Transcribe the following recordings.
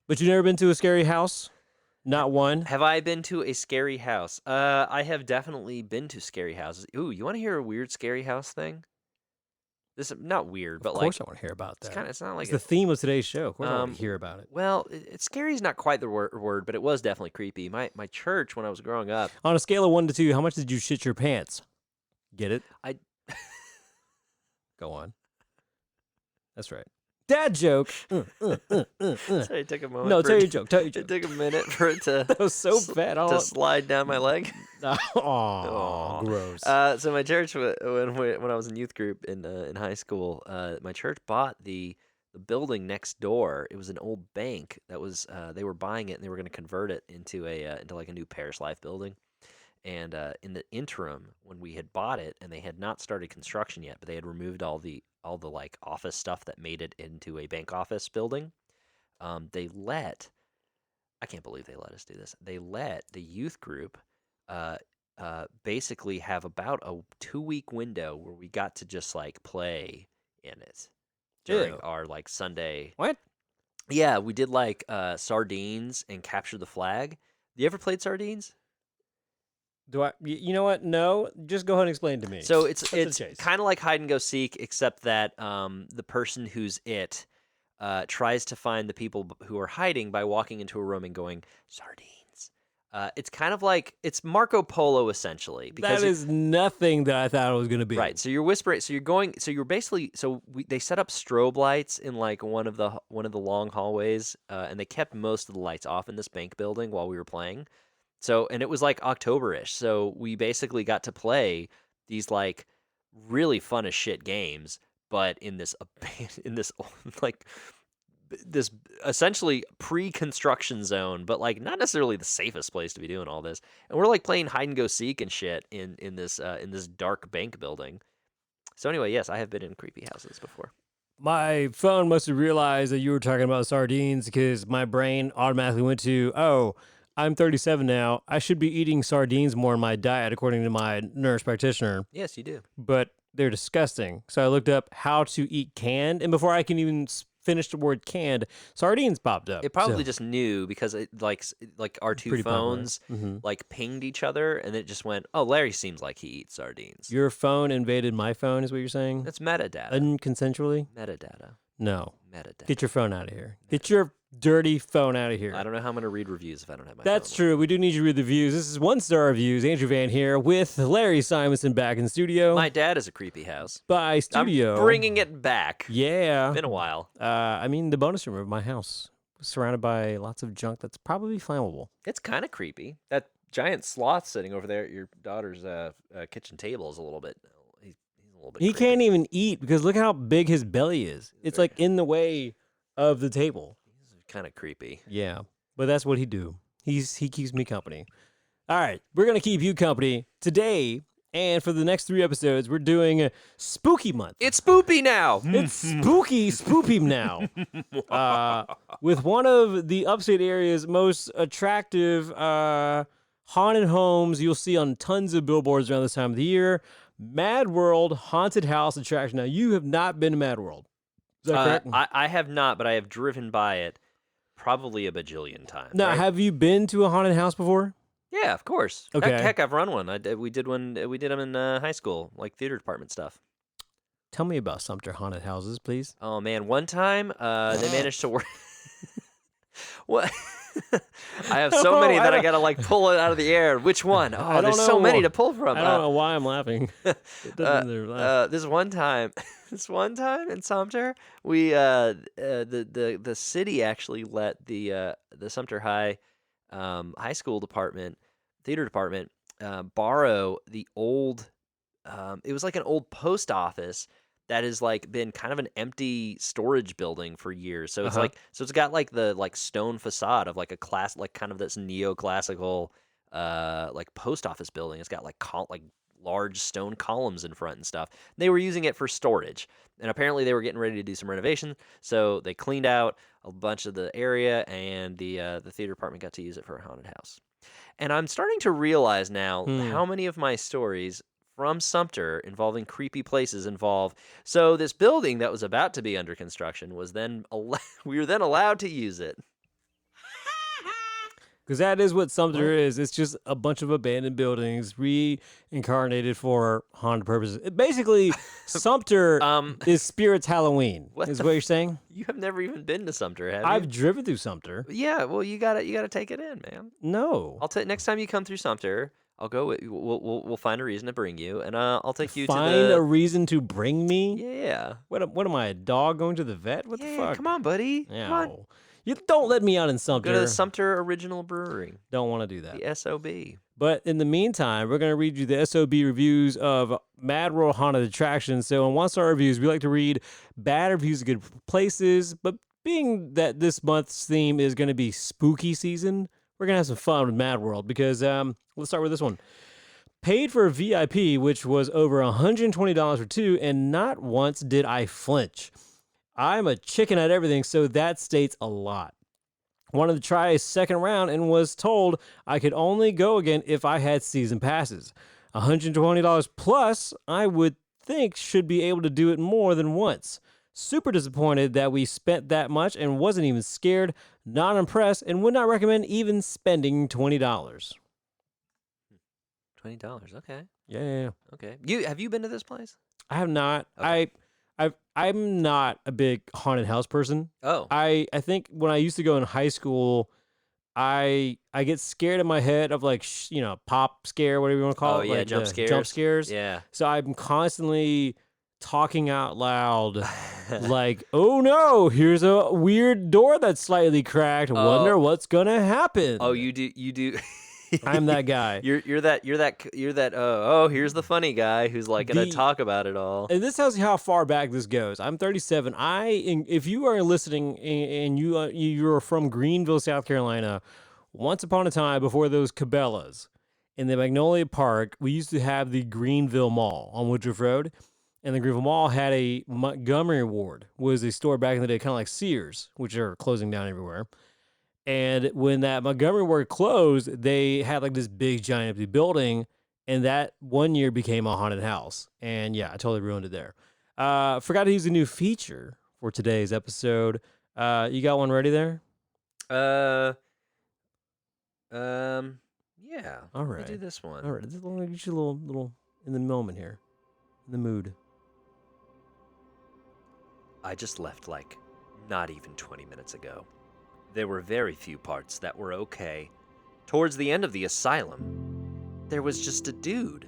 But you never been to a scary house? Not one? Have I been to a scary house? I have definitely been to scary houses. Ooh, you want to hear a weird scary house thing? This is not weird, Of but course I want to hear about that. it's not like It's the theme of today's show. Of course I want Um, to hear about it. well, scary is not quite the word, but it was definitely creepy. My church when I was growing up, On a scale of 1 to 2, how much did you shit your pants? Get it? I Go on. That's right. Dad joke. sorry, it took a moment. No, for tell it your joke. Tell your It joke. took a minute for it to That was so bad. to slide down my leg. Aw, gross. So my church, when I was in youth group in high school, my church bought the building next door. It was an old bank that was they were buying it and they were going to convert it into like a new parish life building. And in the interim, when we had bought it and they had not started construction yet, but they had removed all the like office stuff that made it into a bank office building, I can't believe they let us do this. They let the youth group basically have about a 2-week window where we got to just like play in it during Ew. our like Sunday. What? Yeah, we did like sardines and capture the flag. You ever played sardines? Do I? You know what? No. Just go ahead and explain to me. So it's Cut to the chase. kind of like hide and go seek, except that the person who's tries to find the people who are hiding by walking into a room and going sardines. It's kind of like it's Marco Polo essentially. Because that is nothing that I thought it was going to be. right. So you're whispering. So you're going. So you're basically. So they set up strobe lights in like one of the long hallways, and they kept most of the lights off in this bank building while we were playing. So, and it was like October-ish. So we basically got to play these like really fun as shit games, but in this like this essentially pre-construction zone, but like not necessarily the safest place to be doing all this. And we're like playing hide and go seek and shit in this dark bank building. So anyway, yes, I have been in creepy houses before. My phone must have realized that you were talking about sardines because my brain automatically went to, oh, I'm 37 now. I should be eating sardines more in my diet, according to my nurse practitioner. Yes, you do. But they're disgusting. So I looked up how to eat canned, and before I can even finish the word canned, sardines popped up. It probably just knew because it like our two Pretty popular. phones Mhm. like pinged each other, and it just went, "Oh, Larry seems like he eats sardines." Your phone invaded my phone, is what you're saying? That's metadata. Unconsensually? Metadata. No. Metadata. Get your phone out of here. Get your dirty phone out of here. I don't know how I'm going to read reviews if I don't have my That's phone true. We do need you to read the reviews. This is 1-star reviews. Andrew Van here with Larry Simonson back in studio. My dad is a creepy house. By studio. I'm bringing it back. Yeah. Been a while. I mean, the bonus room of my house was surrounded by lots of junk that's probably flammable. It's kind of creepy. That giant sloth sitting over there at your daughter's kitchen table is a little bit. He's a little bit. He creepy. can't even eat because look how big his belly is. It's like in the way of the table. He's kind of creepy. Yeah, but that's what he do. He keeps me company. All right, we're gonna keep you company today, and for the next 3 episodes, we're doing a spooky month. It's spoopy now. It's spoopy now. With one of the upstate area's most attractive haunted homes you'll see on tons of billboards around this time of the year, Madworld Haunted House Attraction. Now, you have not been to Madworld. Is that correct? I have not, but I have driven by it probably a bajillion times. Now, right? have you been to a haunted house before? Yeah, of course. Okay. Heck, I've run one. We did one. We did them in high school, like theater department stuff. Tell me about Sumter haunted houses, please. Oh man, one time they managed to work. What? I have so many that I gotta like pull it out of the air. Which one? Oh, there's so many to pull from. I don't know why I'm laughing. It doesn't laugh. This one time in Sumter, we the city actually let the Sumter High high school theater department borrow the old. It was like an old post office that has like been kind of an empty storage building for years. So it's it's got like the stone facade of like a like kind of this neoclassical like post office building. It's got like large stone columns in front and stuff. They were using it for storage, and apparently they were getting ready to do some renovation. So they cleaned out a bunch of the area, and the theater department got to use it for a haunted house. And I'm starting to realize now how many of my stories from Sumter involving creepy places involve. So this building that was about to be under construction was then we were then allowed to use it. Because that is what Sumter is. It's just a bunch of abandoned buildings reincarnated for haunted purposes. Basically, Sumter is Spirit's Halloween, What is the what you're saying? You have never even been to Sumter, have I've you? driven through Sumter. Yeah, well, you gotta take it in, man. No. I'll next time you come through Sumter, I'll go. We'll find a reason to bring you, and I'll take you to Find the. a reason to bring me? Yeah. What am I, a dog going to the vet? What the fuck? Come on, buddy. Come on. No. You don't let me out in Sumter. Go to the Sumter Original Brewery. Don't want to do that. The SOB. But in the meantime, we're going to read you the SOB reviews of Madworld Haunted Attractions. So in one-star reviews, we like to read bad reviews of good places. But being that this month's theme is going to be spooky season, we're going to have some fun with Madworld because let's start with this one. Paid for a VIP, which was over $120 for two, and not once did I flinch. I'm a chicken at everything, so that states a lot. Wanted to try a second round and was told I could only go again if I had season passes. $120 plus, I would think should be able to do it more than once. Super disappointed that we spent that much and wasn't even scared, not impressed, and would not recommend even spending $20. $20, okay. Yeah. Okay. Have you been to this place? I have not. Okay. I'm not a big haunted house person. Oh. I think when I used to go in high school, I get scared in my head of like pop scare, whatever you want to call Oh, it. yeah, like jump the scares. Jump scares. Yeah. So I'm constantly talking out loud, like, "Oh no, here's a weird door that's slightly cracked. Wonder what's gonna happen." Oh, you do. I'm that guy. You're that. Oh, here's the funny guy who's like gonna talk about it all. And this tells you how far back this goes. I'm 37. If you are listening and you're from Greenville, South Carolina, once upon a time before those Cabela's in the Magnolia Park, we used to have the Greenville Mall on Woodruff Road, and the Greenville Mall had a Montgomery Ward, was a store back in the day, kind of like Sears, which are closing down everywhere. And when that Montgomery Ward closed, they had like this big giant empty building, and that one year became a haunted house. And yeah, I totally ruined it there. Forgot to use a new feature for today's episode. You got one ready there? Yeah. All right. Let me do this one. All right. This is a little in the moment here, in the mood. I just left like not even 20 minutes ago. There were very few parts that were okay. Towards the end of the asylum, there was just a dude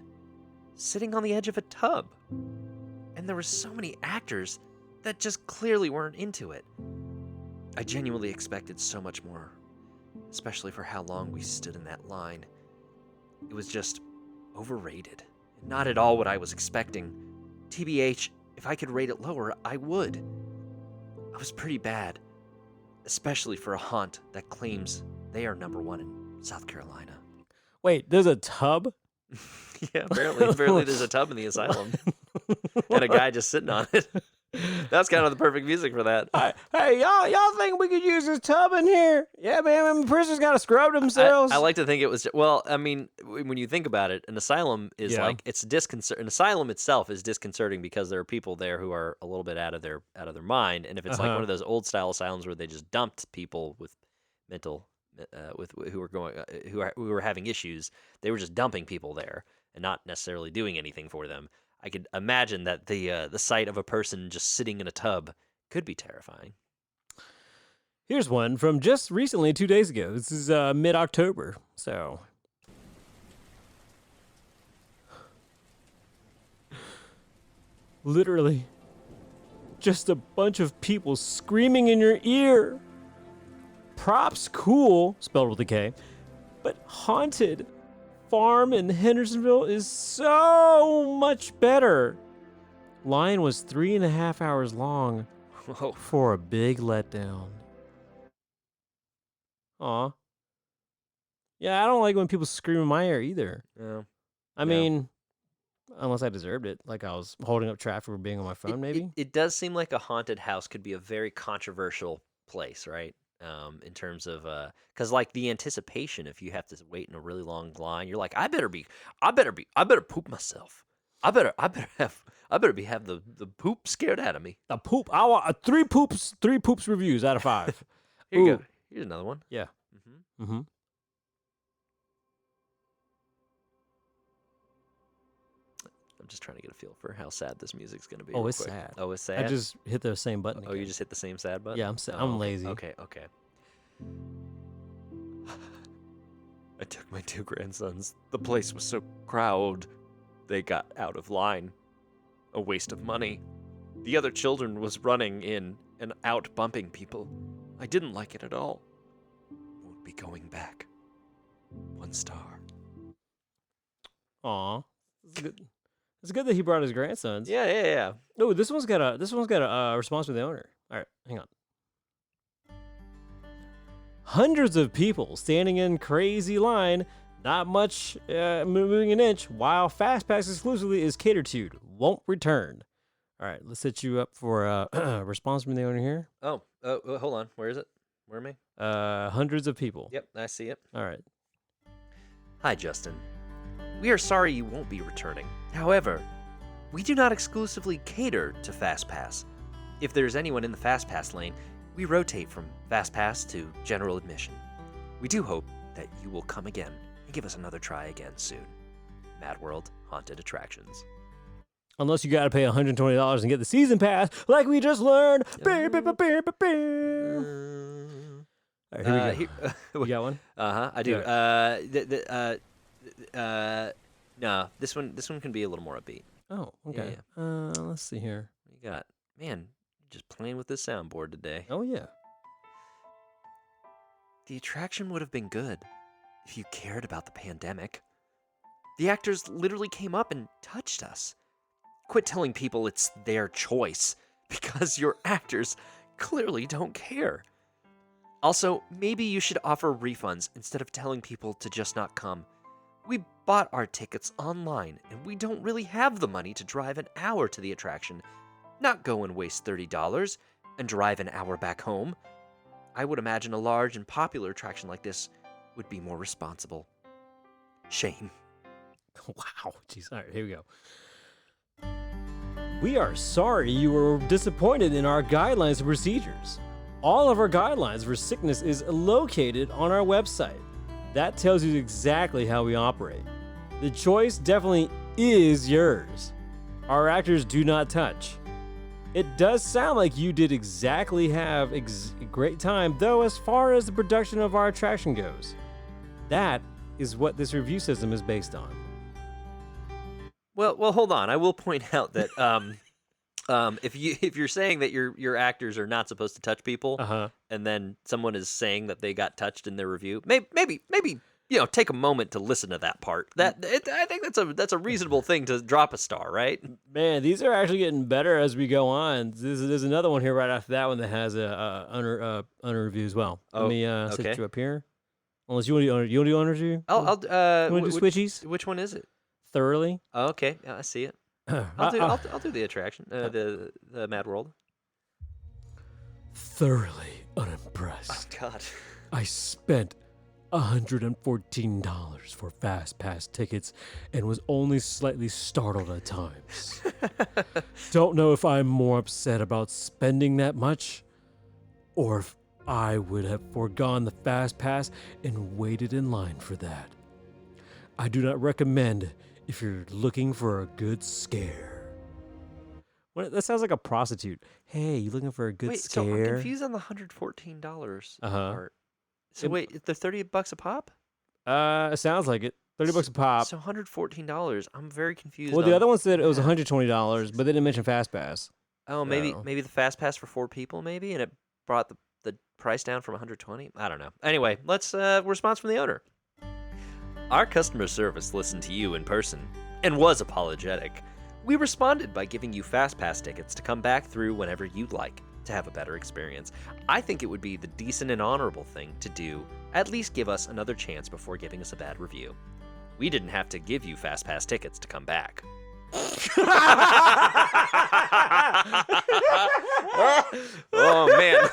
sitting on the edge of a tub. And there were so many actors that just clearly weren't into it. I genuinely expected so much more, especially for how long we stood in that line. It was just overrated, and not at all what I was expecting. TBH, if I could rate it lower, I would. I was pretty bad, especially for a haunt that claims they are #1 in South Carolina. Wait, there's a tub? Yeah, apparently there's a tub in the asylum. And a guy just sitting on it. That's kind of the perfect music for that. Hey, y'all think we could use this tub in here? Yeah, man, prisoners got to scrub themselves. I like to think it was, well, I mean, when you think about it, an asylum is like, it's an asylum itself is disconcerting because there are people there who are a little bit out of their mind. And if it's like one of those old style asylums where they just dumped people with mental, who were having issues, they were just dumping people there and not necessarily doing anything for them. I could imagine that the sight of a person just sitting in a tub could be terrifying. Here's one from just recently, 2 days ago. This is mid-October, so. Literally, just a bunch of people screaming in your ear. Props cool, spelled with a K, but haunted. Farm in Hendersonville is so much better. Line was 3.5 hours long for a big letdown. Aw. Yeah, I don't like when people scream in my ear either. Yeah. I mean, unless I deserved it, like I was holding up traffic for being on my phone, maybe. It does seem like a haunted house could be a very controversial place, right? In terms of, because like the anticipation, if you have to wait in a really long line, you're like, I better poop myself. I better have the poop scared out of me. The poop. I want three poops reviews out of 5. Here you go. Here's another one. Yeah. Mm-hmm. just trying to get a feel for how sad this music's gonna be. Oh, real it's quick. sad. Oh, it's sad. I just hit the same button. Oh, you again. just hit the same sad button. Yeah, I'm okay. lazy. Okay. I took my 2 grandsons. The place was so crowded, they got out of line. A waste of money. The other children was running in and out bumping people. I didn't like it at all. Won't be going back. 1 star. Aw, it's good. It's good that he brought his grandsons. Yeah. Oh, this one's got a response from the owner. All right, hang on. Hundreds of people standing in crazy line, not much moving an inch, while FastPass exclusively is catered to. Won't return. All right, let's set you up for a response from the owner here. Oh, hold on. Where is it? Where am I? Hundreds of people. Yep, I see it. All right. Hi, Justin. We are sorry you won't be returning. However, we do not exclusively cater to FastPass. If there's anyone in the FastPass lane, we rotate from FastPass to general admission. We do hope that you will come again and give us another try again soon. Madworld Haunted Attractions. Unless you got to pay $120 and get the season pass, like we just learned. All right, here we go. You got one? I do. Yeah. No, this one can be a little more upbeat. Oh, okay. Yeah. Let's see here. What you got? Man, just playing with this soundboard today. Oh, yeah. The attraction would have been good if you cared about the pandemic. The actors literally came up and touched us. Quit telling people it's their choice, because your actors clearly don't care. Also, maybe you should offer refunds instead of telling people to just not come. We bought our tickets online, and we don't really have the money to drive an hour to the attraction. Not go and waste $30 and drive an hour back home. I would imagine a large and popular attraction like this would be more responsible. Shame. Wow. Jeez. All right, here we go. We are sorry you were disappointed in our guidelines and procedures. All of our guidelines for sickness is located on our website. That tells you exactly how we operate. The choice definitely is yours. Our actors do not touch. It does sound like you did exactly have a great time, though, as far as the production of our attraction goes. That is what this review system is based on. Well, hold on. I will point out that if you're saying that your actors are not supposed to touch people, and then someone is saying that they got touched in their review, maybe take a moment to listen to that part. I think that's a reasonable thing to drop a star, right? Man, these are actually getting better as we go on. There's another one here right after that one that has a under review as well. Let me set you up here. Unless you want to do owner review. I'll you want to do switchies? Which one is it? Thoroughly. Oh, okay, yeah, I see it. I'll do the attraction, the Madworld. Thoroughly unimpressed. Oh God. I spent $114 for Fast Pass tickets and was only slightly startled at times. Don't know if I'm more upset about spending that much, or if I would have foregone the Fast Pass and waited in line for that. I do not recommend if you're looking for a good scare. That sounds like a prostitute. Hey, you looking for a good scare? So I'm confused on the $114 part. So wait, they're $30 a pop? It sounds like it. $30 a pop. So $114. I'm very confused. Well, the other one said it was $120, but they didn't mention Fast Pass. Oh, maybe the Fast Pass for 4 people, maybe, and it brought the price down from $120. I don't know. Anyway, let's response from the owner. Our customer service listened to you in person and was apologetic. We responded by giving you Fast Pass tickets to come back through whenever you'd like to have a better experience. I think it would be the decent and honorable thing to do. At least give us another chance before giving us a bad review. We didn't have to give you Fast Pass tickets to come back. Oh man.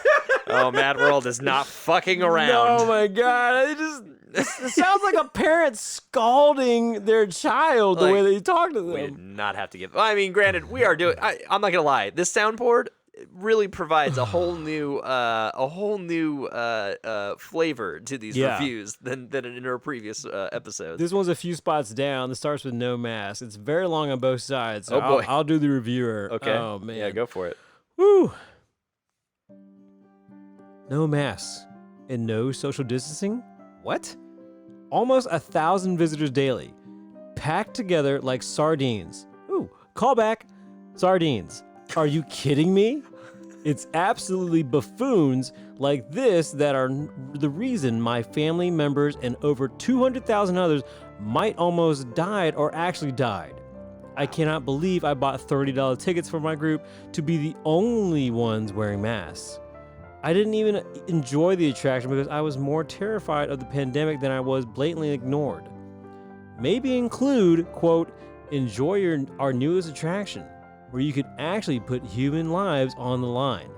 Oh, Madworld is not fucking around. Oh my God. It sounds like a parent scalding their child the way that you talk to them. We did not have to give. I mean, granted, we are doing. I'm not gonna lie. This soundboard really provides a whole new flavor to these Yeah. reviews than in our previous episodes. This one's a few spots down. This starts with no mask. It's very long on both sides. So Oh, boy. I'll do the reviewer. Okay. Oh man. Yeah, go for it. Woo. No masks and no social distancing? What? Almost 1,000 visitors daily, packed together like sardines. Ooh, callback, sardines. Are you kidding me? It's absolutely buffoons like this that are the reason my family members and over 200,000 others might almost died or actually died. I cannot believe I bought $30 tickets for my group to be the only ones wearing masks. I didn't even enjoy the attraction because I was more terrified of the pandemic than I was blatantly ignored. Maybe include, quote, enjoy our newest attraction, where you could actually put human lives on the line.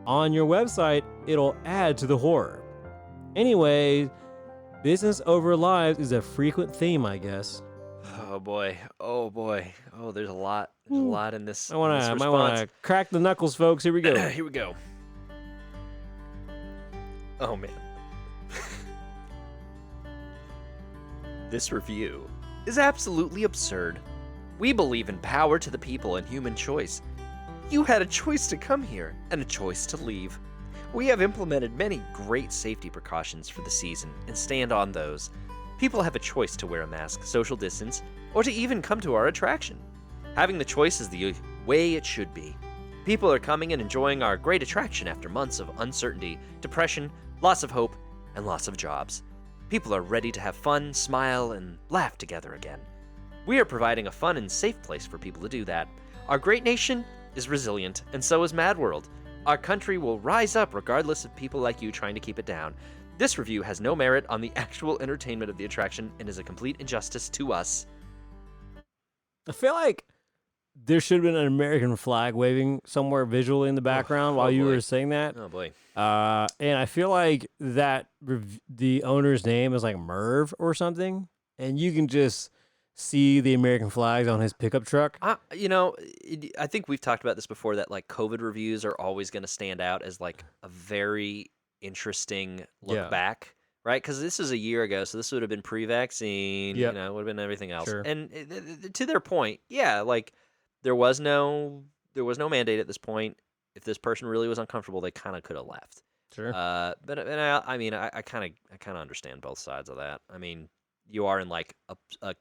On your website, it'll add to the horror. Anyway, business over lives is a frequent theme, I guess. Oh boy. Oh boy. Oh, there's a lot. There's a lot in this. I might response. want to crack the knuckles, folks. Here we go. Here we go. Oh man. This review is absolutely absurd. We believe in power to the people and human choice. You had a choice to come here and a choice to leave. We have implemented many great safety precautions for the season and stand on those. People have a choice to wear a mask, social distance, or to even come to our attraction. Having the choice is the way it should be. People are coming and enjoying our great attraction after months of uncertainty, depression, loss of hope, and loss of jobs. People are ready to have fun, smile, and laugh together again. We are providing a fun and safe place for people to do that. Our great nation is resilient, and so is Madworld. Our country will rise up regardless of people like you trying to keep it down. This review has no merit on the actual entertainment of the attraction and is a complete injustice to us. I feel like there should have been an American flag waving somewhere visually in the background while you boy. were saying that. Oh boy. And I feel like that the owner's name is like Merv or something, and you can just see the American flags on his pickup truck. I think we've talked about this before, that like COVID reviews are always going to stand out as like a very interesting look back, right? Because this is a year ago, so this would have been pre-vaccine. Yep. Would have been everything else. Sure. And to their point, yeah, like there was no mandate at this point. If this person really was uncomfortable, they kind of could have left. Sure. But I kind of understand both sides of that. I mean, you are in like a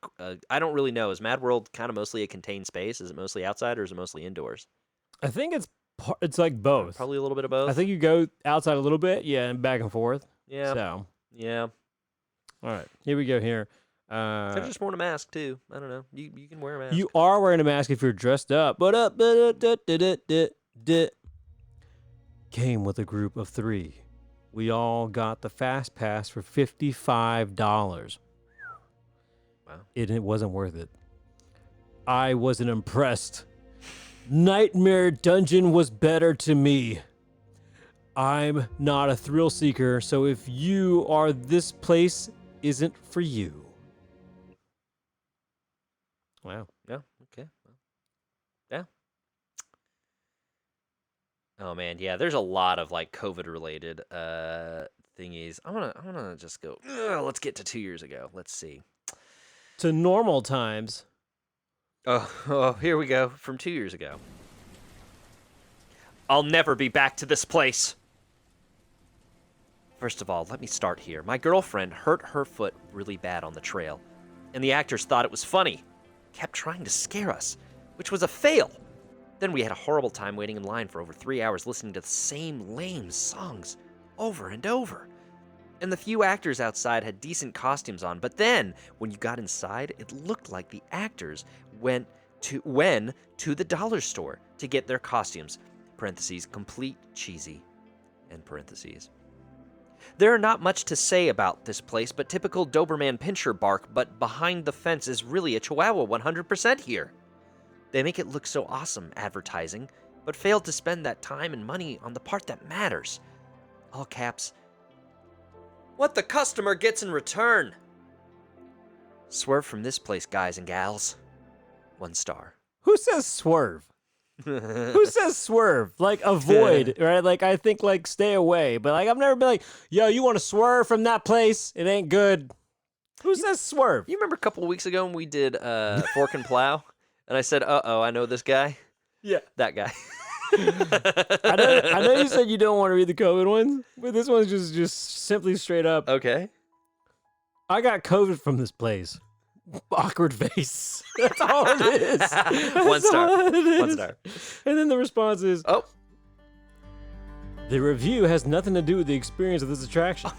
I don't really know. Is Madworld kind of mostly a contained space? Is it mostly outside or is it mostly indoors? I think it's like both. Probably a little bit of both. I think you go outside a little bit, and back and forth. Yeah. So, yeah. all right, here we go. Here, I've just worn a mask too. I don't know. You can wear a mask. you are wearing a mask if you're dressed up. Came with a group of 3. We all got the fast pass for $55. Wow. It wasn't worth it. I wasn't impressed. Nightmare Dungeon was better to me. I'm not a thrill seeker, so if you are, this place isn't for you. Wow. Yeah. Okay. Well, yeah. Oh man, yeah. There's a lot of like COVID related thingies. I wanna just go. Let's get to 2 years ago. Let's see. To normal times. Oh, here we go. From 2 years ago. I'll never be back to this place. First of all, let me start here. My girlfriend hurt her foot really bad on the trail, and the actors thought it was funny. Kept trying to scare us, which was a fail. Then we had a horrible time waiting in line for over 3 hours listening to the same lame songs over and over. And the few actors outside had decent costumes on, but then, when you got inside, it looked like the actors went to the dollar store to get their costumes. Parentheses, complete cheesy. End parentheses. There are not much to say about this place, but typical Doberman Pinscher bark, but behind the fence is really a Chihuahua 100% here. They make it look so awesome advertising, but fail to spend that time and money on the part that matters. All caps. What the customer gets in return. Swerve from this place, guys and gals. 1 star. Who says swerve? Who says swerve? Like avoid, right? Like I think like stay away. But like I've never been like, yo, you want to swerve from that place? It ain't good. Who says swerve? You remember a couple of weeks ago when we did Fork and Plow? And I said, I know this guy. Yeah. That guy. I know you said you don't want to read the COVID ones, but this one's just simply straight up. Okay. I got COVID from this place. Awkward face. That's all it is. One star. One Is. star. And then the response is, Oh. the review has nothing to do with the experience of this attraction.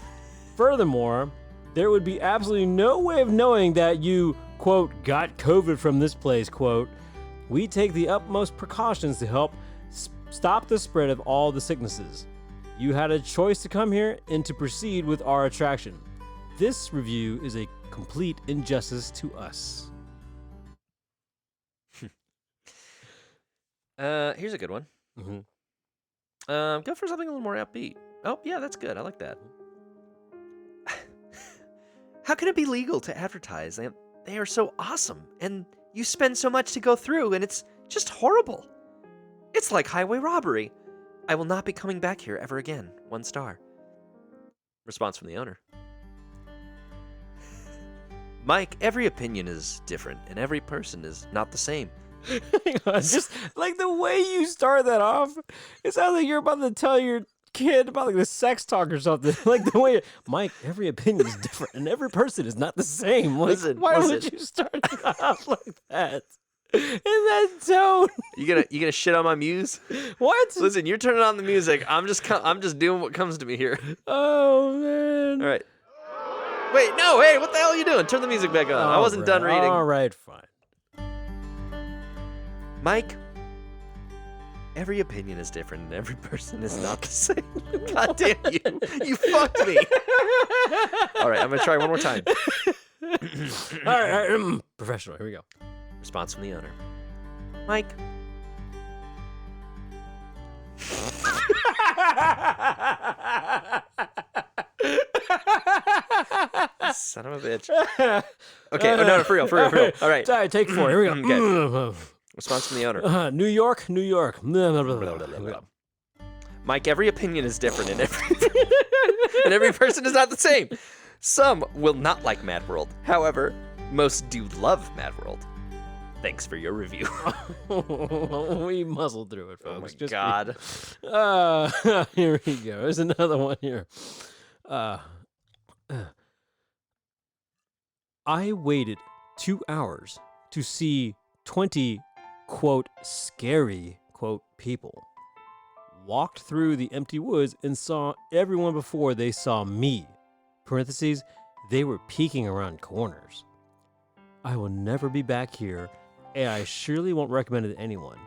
Furthermore, there would be absolutely no way of knowing that you, quote, got COVID from this place, quote. We take the utmost precautions to help stop the spread of all the sicknesses. You had a choice to come here and to proceed with our attraction. This review is a complete injustice to us. Here's a good one. Mm-hmm. Go for something a little more upbeat. Oh, yeah, that's good. I like that. How can it be legal to advertise? They are so awesome, and you spend so much to go through, and it's just horrible. It's like highway robbery. I will not be coming back here ever again. 1 star. Response from the owner. Mike, every opinion is different, and every person is not the same. Hang on, just like the way you start that off, it sounds like you're about to tell your kid about like the sex talk or something. Like the way, Mike, every opinion is different, and every person is not the same. Like, why would you start it off like that? In that tone. You gonna shit on my muse? What? Listen, you're turning on the music. I'm just doing what comes to me here. Oh man. All right. Wait, no, hey, what the hell are you doing? Turn the music back on. I wasn't done reading. All right, fine. Mike, every opinion is different and every person is not the same. God damn you. You fucked me. All right, I'm going to try one more time. All right, professional. Here we go. Response from the owner. Mike. Son of a bitch. Okay, no, for real. All right. All right, take 4. Here we go. Okay. Response from the owner. New York. Mike, every opinion is different and every person is not the same. Some will not like Madworld. However, most do love Madworld. Thanks for your review. We muzzled through it, folks. Oh my God. Here we go. There's another one here. I waited 2 hours to see 20, quote, scary, quote, people. Walked through the empty woods and saw everyone before they saw me. Parentheses, they were peeking around corners. I will never be back here, and I surely won't recommend it to anyone.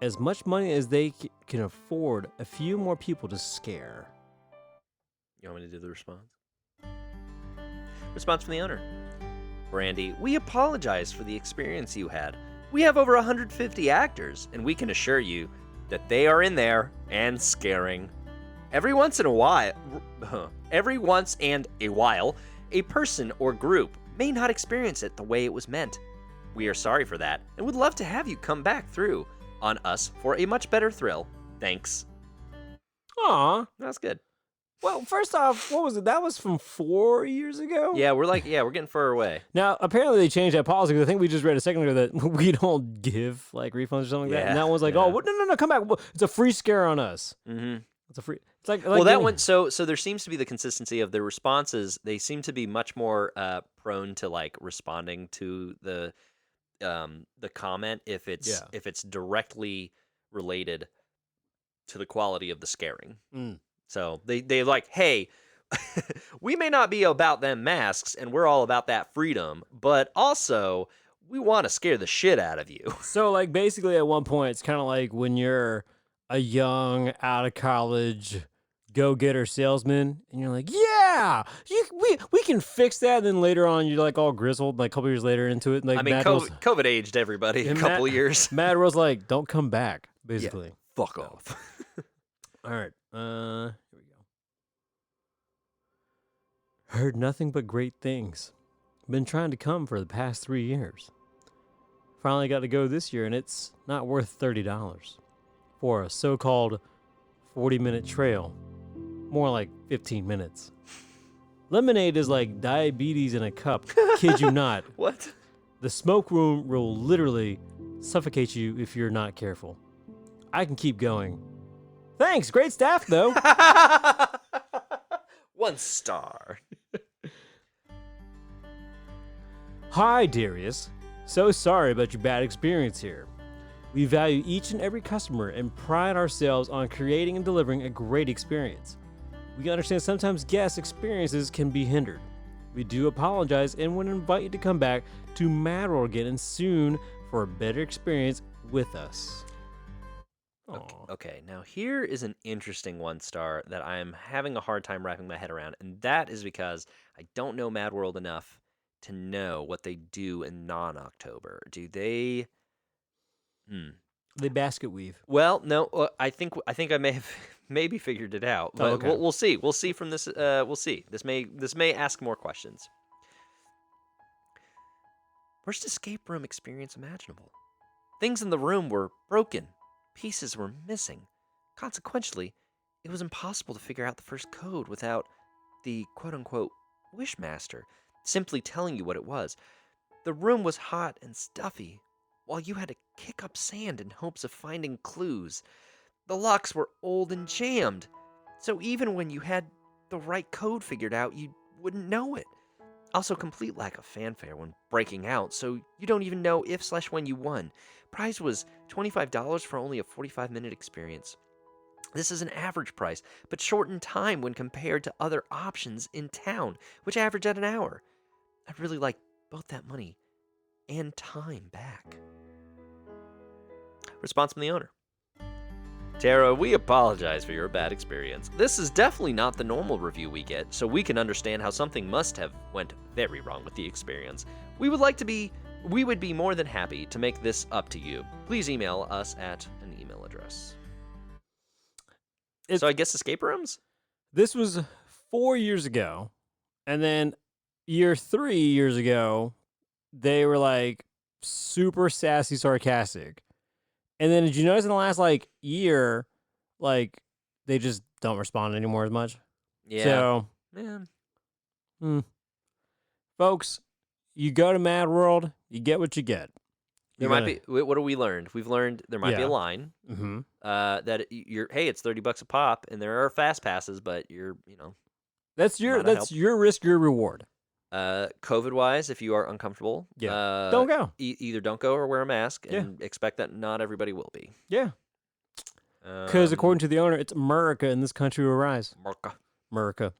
As much money as they can afford, a few more people to scare. You want me to do the response? Response from the owner. Brandy, we apologize for the experience you had. We have over 150 actors, and we can assure you that they are in there and scaring. Every once and a while, a person or group may not experience it the way it was meant. We are sorry for that, and would love to have you come back through on us for a much better thrill. Thanks. Aw. That's good. Well, first off, what was it? That was from 4 years ago? Yeah, we're getting further away. Now, apparently they changed that policy because I think we just read a second ago that we don't give like refunds or something like that. And that one's like, oh, no, come back. It's a free scare on us. Mm-hmm. It's a free. It's like well, that one. So there seems to be the consistency of the responses. They seem to be much more prone to like responding to the comment if it's directly related to the quality of the scaring. Mm. So they like, hey, we may not be about them masks, and we're all about that freedom, but also we want to scare the shit out of you. So like basically at one point, it's kind of like when you're a young, out of college, go-getter salesman, and you're like, yeah, we can fix that. And then later on, you're like all grizzled, like a couple years later into it. Like I mean, COVID aged everybody a couple of years. Madworld's like, don't come back, basically. Yeah, fuck off. All right, here we go. Heard nothing but great things. Been trying to come for the past 3 years. Finally got to go this year, and it's not worth $30 for a so-called 40-minute trail. More like 15 minutes. Lemonade is like diabetes in a cup. Kid you not. What? The smoke room will literally suffocate you if you're not careful. I can keep going. Thanks, great staff though. 1 star. Hi, Darius. So sorry about your bad experience here. We value each and every customer and pride ourselves on creating and delivering a great experience. We understand sometimes guest experiences can be hindered. We do apologize and would invite you to come back to Madworld again and soon for a better experience with us. Okay, now here is an interesting 1 star that I'm having a hard time wrapping my head around, and that is because I don't know Madworld enough to know what they do in non-October. Do they? They basket weave. Well, no. I think I may have maybe figured it out, but okay. we'll see. We'll see from this. We'll see. This may ask more questions. Worst escape room experience imaginable. Things in the room were broken. Pieces were missing. Consequently, it was impossible to figure out the first code without the quote-unquote wishmaster simply telling you what it was. The room was hot and stuffy, while you had to kick up sand in hopes of finding clues. The locks were old and jammed, so even when you had the right code figured out, you wouldn't know it. Also, complete lack of fanfare when breaking out, so you don't even know if/when you won. Price was $25 for only a 45-minute experience. This is an average price, but short in time when compared to other options in town, which average at an hour. I'd really like both that money and time back. Response from the owner. Tara, we apologize for your bad experience. This is definitely not the normal review we get, so we can understand how something must have went very wrong with the experience. We would be more than happy to make this up to you. Please email us at an email address. So I guess escape rooms? This was 4 years ago, and then 3 years ago, they were like super sassy, sarcastic. And then did you notice in the last year, they just don't respond anymore as much? Yeah. So, folks, you go to Madworld, you get what you get. There might be. What have we learned? We've learned there might be a line that it's $30 a pop, and there are fast passes, but that's your risk, your reward. COVID wise, if you are uncomfortable, don't go. Either don't go or wear a mask, and expect that not everybody will be. Yeah. Because according to the owner, it's America in this country will rise. America.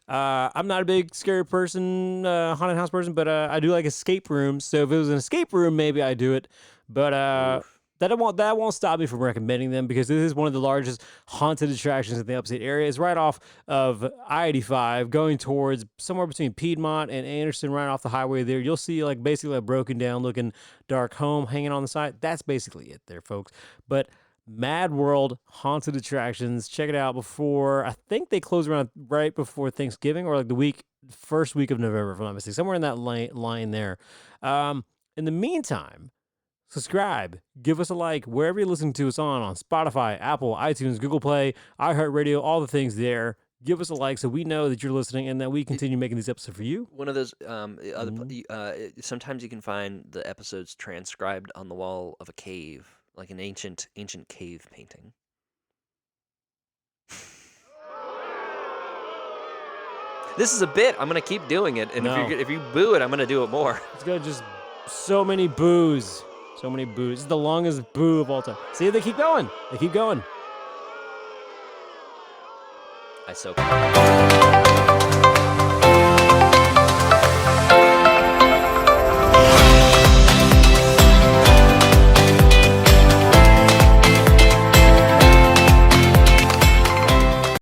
I'm not a big scary person, haunted house person, but I do like escape rooms. So if it was an escape room, maybe I'd do it. But that won't stop me from recommending them because this is one of the largest haunted attractions in the Upstate area. It's right off of I-85 going towards somewhere between Piedmont and Anderson, right off the highway there. You'll see basically a broken down looking dark home hanging on the side. That's basically it there, folks. But Madworld Haunted Attractions, check it out before, I think they close around right before Thanksgiving or the first week of November, if I'm not mistaken, somewhere in that line there. In the meantime, subscribe, give us a like wherever you're listening to us on Spotify, Apple, iTunes, Google Play, iHeartRadio, all the things there. Give us a like so we know that you're listening and that we continue making these episodes for you. One of those sometimes you can find the episodes transcribed on the wall of a cave, like an ancient cave painting. This is a bit. I'm gonna keep doing it, and if you boo it, I'm gonna do it more. It's gonna just so many boos. So many boos. This is the longest boo of all time. See, they keep going. They keep going. I so.